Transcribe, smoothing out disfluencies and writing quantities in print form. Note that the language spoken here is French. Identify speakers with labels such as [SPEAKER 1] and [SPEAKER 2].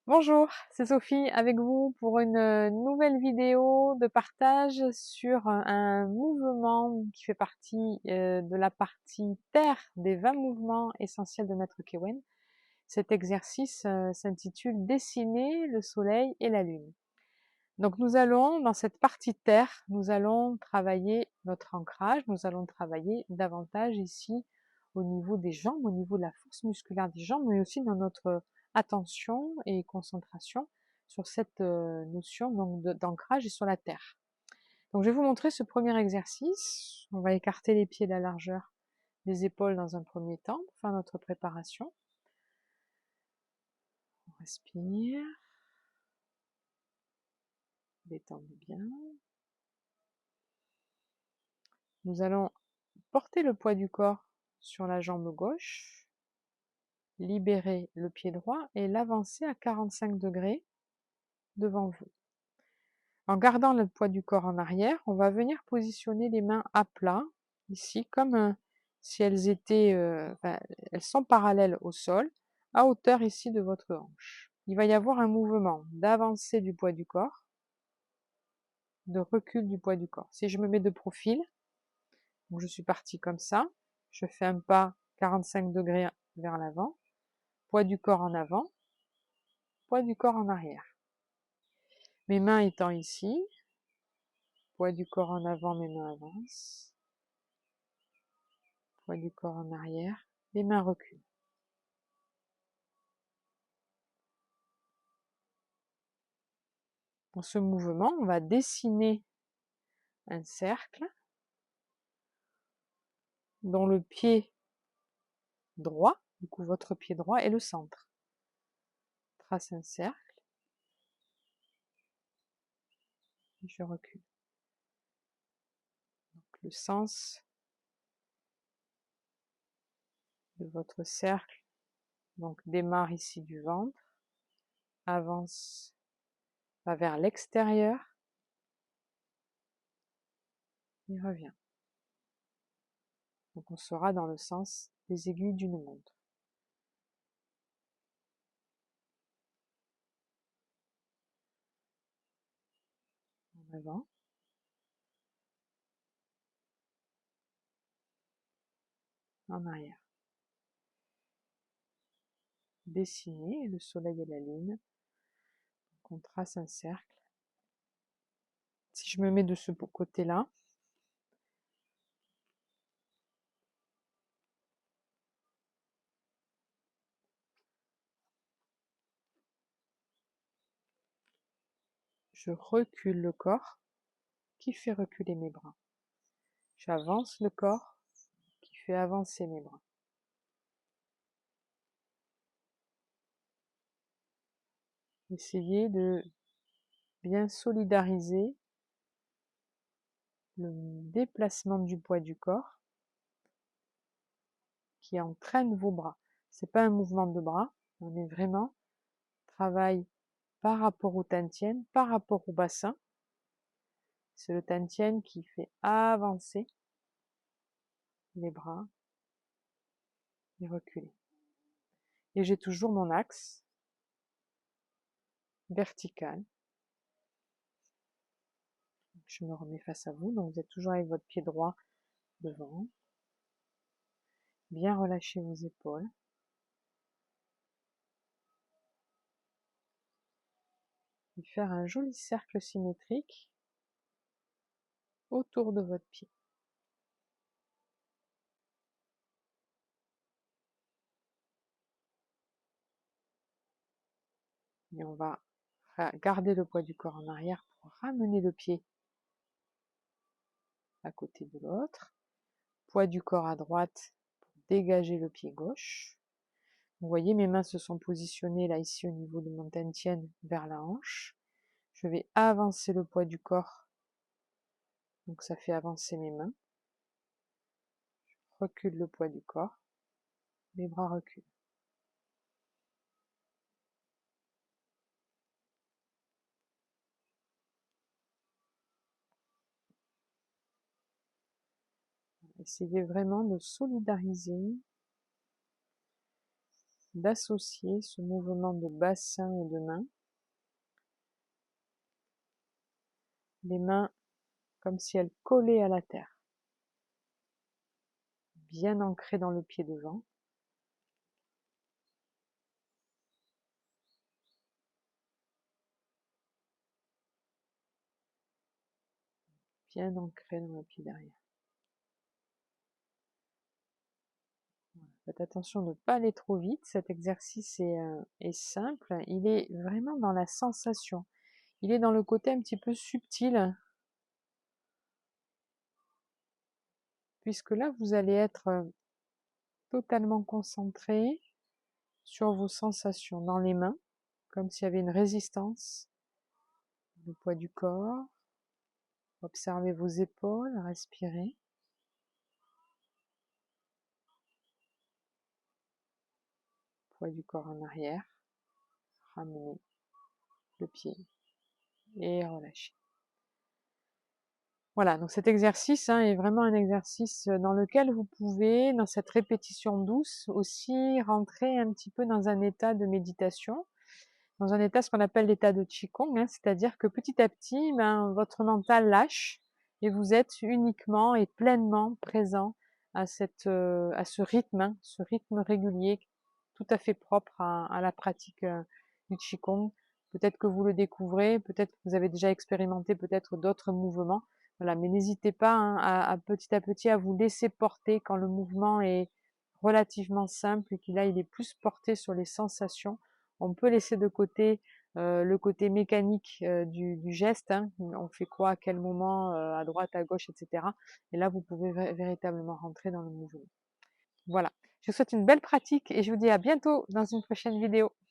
[SPEAKER 1] Bonjour, c'est Sophie avec vous pour une nouvelle vidéo de partage sur un mouvement qui fait partie de la partie terre des 20 mouvements essentiels de Maître Kewen. Cet exercice s'intitule Dessiner le soleil et la lune. Donc nous allons, dans cette partie terre, nous allons travailler notre ancrage, nous allons travailler davantage ici au niveau des jambes, au niveau de la force musculaire des jambes, mais aussi dans notre attention et concentration sur cette notion donc d'ancrage et sur la terre. Donc je vais vous montrer ce premier exercice. On va écarter les pieds de la largeur des épaules dans un premier temps pour faire notre préparation. On respire, détendez bien. Nous allons porter le poids du corps sur la jambe gauche, libérer le pied droit et l'avancer à 45 degrés devant vous. En gardant le poids du corps en arrière, on va venir positionner les mains à plat, ici, comme si elles étaient, elles sont parallèles au sol, à hauteur ici de votre hanche. Il va y avoir un mouvement d'avancée du poids du corps, de recul du poids du corps. Si je me mets de profil, donc je suis parti comme ça, je fais un pas 45 degrés vers l'avant, poids du corps en avant, poids du corps en arrière. Mes mains étant ici, poids du corps en avant, mes mains avancent, poids du corps en arrière, les mains reculent. Dans ce mouvement, on va dessiner un cercle dont le pied droit, du coup votre pied droit, est le centre. Trace un cercle, et je recule. Donc, le sens de votre cercle donc démarre ici du ventre, avance, va vers l'extérieur et revient. Donc on sera dans le sens des aiguilles d'une montre. En avant, en arrière. Dessiner le soleil et la lune. Donc on trace un cercle. Si je me mets de ce côté-là, je recule le corps qui fait reculer mes bras. J'avance le corps qui fait avancer mes bras. Essayez de bien solidariser le déplacement du poids du corps qui entraîne vos bras. C'est pas un mouvement de bras, on est vraiment travail par rapport au tantien, par rapport au bassin. C'est le tantien qui fait avancer les bras et reculer. Et j'ai toujours mon axe vertical. Je me remets face à vous, donc vous êtes toujours avec votre pied droit devant. Bien relâchez vos épaules. Et faire un joli cercle symétrique autour de votre pied. Et on va garder le poids du corps en arrière pour ramener le pied à côté de l'autre. Poids du corps à droite pour dégager le pied gauche. Vous voyez, mes mains se sont positionnées là, ici, au niveau de mon tantien vers la hanche. Je vais avancer le poids du corps. Donc ça fait avancer mes mains. Je recule le poids du corps. Les bras reculent. Essayez vraiment de solidariser d'associer ce mouvement de bassin et de main. Les mains comme si elles collaient à la terre, bien ancrées dans le pied devant. Bien ancrées dans le pied derrière. Faites attention de ne pas aller trop vite. Cet exercice est simple. Il est vraiment dans la sensation. Il est dans le côté un petit peu subtil, puisque là, vous allez être totalement concentré sur vos sensations dans les mains, comme s'il y avait une résistance, le poids du corps. Observez vos épaules, respirez. Poids du corps en arrière. Ramenez le pied et relâchez. Voilà, donc cet exercice est vraiment un exercice dans lequel vous pouvez, dans cette répétition douce, aussi rentrer un petit peu dans un état de méditation, dans un état, ce qu'on appelle l'état de Qigong, c'est-à-dire que petit à petit, votre mental lâche et vous êtes uniquement et pleinement présent à ce rythme régulier, tout à fait propre à la pratique du Qigong. Peut-être que vous le découvrez, peut-être que vous avez déjà expérimenté peut-être d'autres mouvements. Voilà, mais n'hésitez pas à petit à vous laisser porter quand le mouvement est relativement simple et qu'il il est plus porté sur les sensations. On peut laisser de côté le côté mécanique du geste, on fait quoi, à quel moment, à droite, à gauche, etc. Et là, vous pouvez véritablement rentrer dans le mouvement. Voilà. Je vous souhaite une belle pratique et je vous dis à bientôt dans une prochaine vidéo.